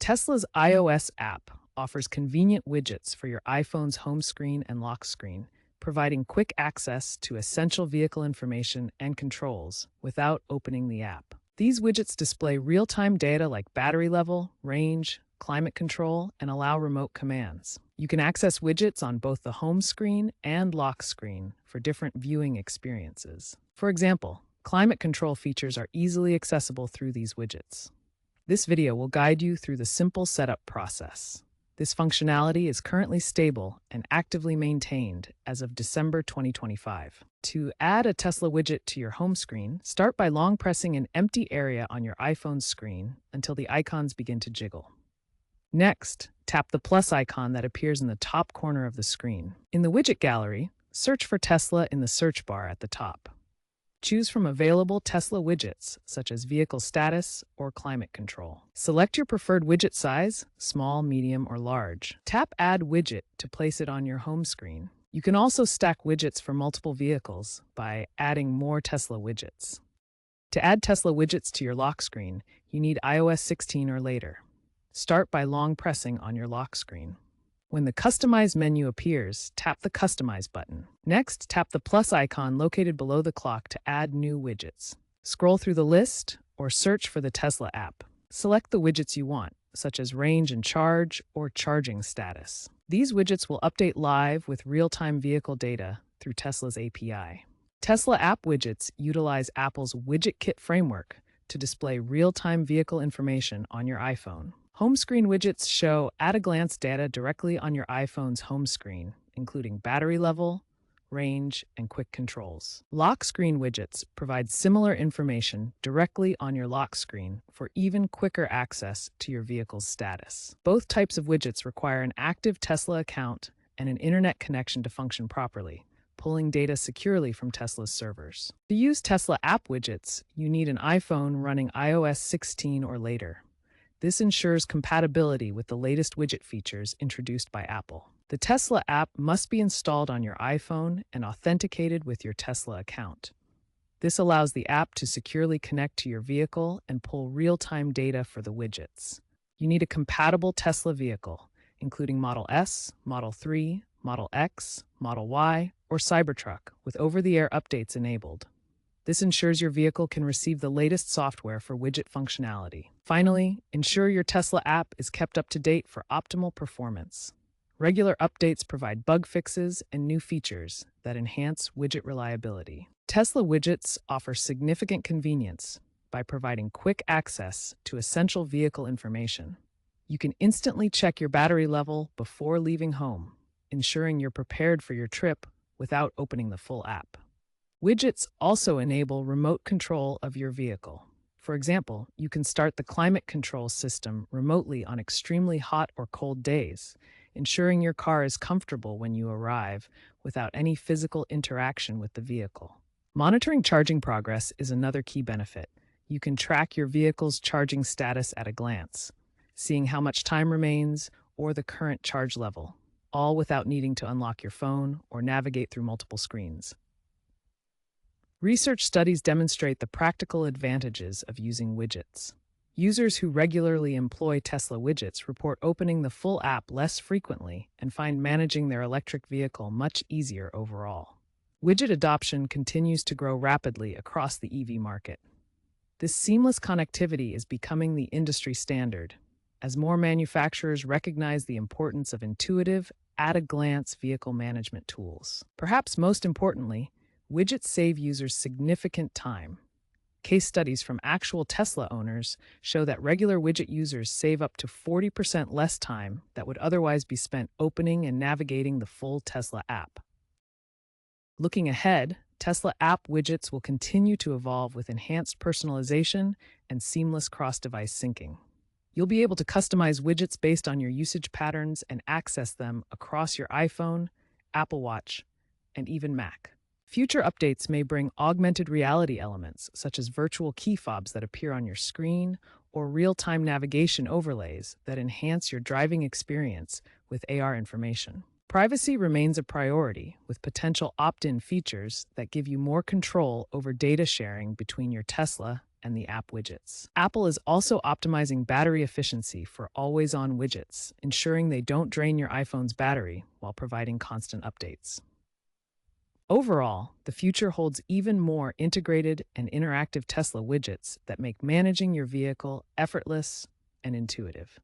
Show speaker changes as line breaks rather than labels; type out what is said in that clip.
Tesla's iOS app offers convenient widgets for your iPhone's home screen and lock screen, providing quick access to essential vehicle information and controls without opening the app. These widgets display real-time data like battery level, range, climate control, and allow remote commands. You can access widgets on both the home screen and lock screen for different viewing experiences. For example, climate control features are easily accessible through these widgets. This video will guide you through the simple setup process. This functionality is currently stable and actively maintained as of December 2025. To add a Tesla widget to your home screen, start by long pressing an empty area on your iPhone's screen until the icons begin to jiggle. Next, tap the plus icon that appears in the top corner of the screen. In the widget gallery, search for Tesla in the search bar at the top. Choose from available Tesla widgets, such as vehicle status or climate control. Select your preferred widget size, small, medium, or large. Tap Add Widget to place it on your home screen. You can also stack widgets for multiple vehicles by adding more Tesla widgets. To add Tesla widgets to your lock screen, you need iOS 16 or later. Start by long pressing on your lock screen. When the Customize menu appears, tap the Customize button. Next, tap the plus icon located below the clock to add new widgets. Scroll through the list or search for the Tesla app. Select the widgets you want, such as range and charge or charging status. These widgets will update live with real-time vehicle data through Tesla's API. Tesla app widgets utilize Apple's Widget Kit framework to display real-time vehicle information on your iPhone. Home screen widgets show at-a-glance data directly on your iPhone's home screen, including battery level, range, and quick controls. Lock screen widgets provide similar information directly on your lock screen for even quicker access to your vehicle's status. Both types of widgets require an active Tesla account and an internet connection to function properly, pulling data securely from Tesla's servers. To use Tesla app widgets, you need an iPhone running iOS 16 or later. This ensures compatibility with the latest widget features introduced by Apple. The Tesla app must be installed on your iPhone and authenticated with your Tesla account. This allows the app to securely connect to your vehicle and pull real-time data for the widgets. You need a compatible Tesla vehicle, including Model S, Model 3, Model X, Model Y, or Cybertruck, with over-the-air updates enabled. This ensures your vehicle can receive the latest software for widget functionality. Finally, ensure your Tesla app is kept up to date for optimal performance. Regular updates provide bug fixes and new features that enhance widget reliability. Tesla widgets offer significant convenience by providing quick access to essential vehicle information. You can instantly check your battery level before leaving home, ensuring you're prepared for your trip without opening the full app. Widgets also enable remote control of your vehicle. For example, you can start the climate control system remotely on extremely hot or cold days, ensuring your car is comfortable when you arrive without any physical interaction with the vehicle. Monitoring charging progress is another key benefit. You can track your vehicle's charging status at a glance, seeing how much time remains or the current charge level, all without needing to unlock your phone or navigate through multiple screens. Research studies demonstrate the practical advantages of using widgets. Users who regularly employ Tesla widgets report opening the full app less frequently and find managing their electric vehicle much easier overall. Widget adoption continues to grow rapidly across the EV market. This seamless connectivity is becoming the industry standard, as more manufacturers recognize the importance of intuitive, at-a-glance vehicle management tools. Perhaps most importantly, widgets save users significant time. Case studies from actual Tesla owners show that regular widget users save up to 40% less time that would otherwise be spent opening and navigating the full Tesla app. Looking ahead, Tesla app widgets will continue to evolve with enhanced personalization and seamless cross-device syncing. You'll be able to customize widgets based on your usage patterns and access them across your iPhone, Apple Watch, and even Mac. Future updates may bring augmented reality elements, such as virtual key fobs that appear on your screen or real-time navigation overlays that enhance your driving experience with AR information. Privacy remains a priority, with potential opt-in features that give you more control over data sharing between your Tesla and the app widgets. Apple is also optimizing battery efficiency for always-on widgets, ensuring they don't drain your iPhone's battery while providing constant updates. Overall, the future holds even more integrated and interactive Tesla widgets that make managing your vehicle effortless and intuitive.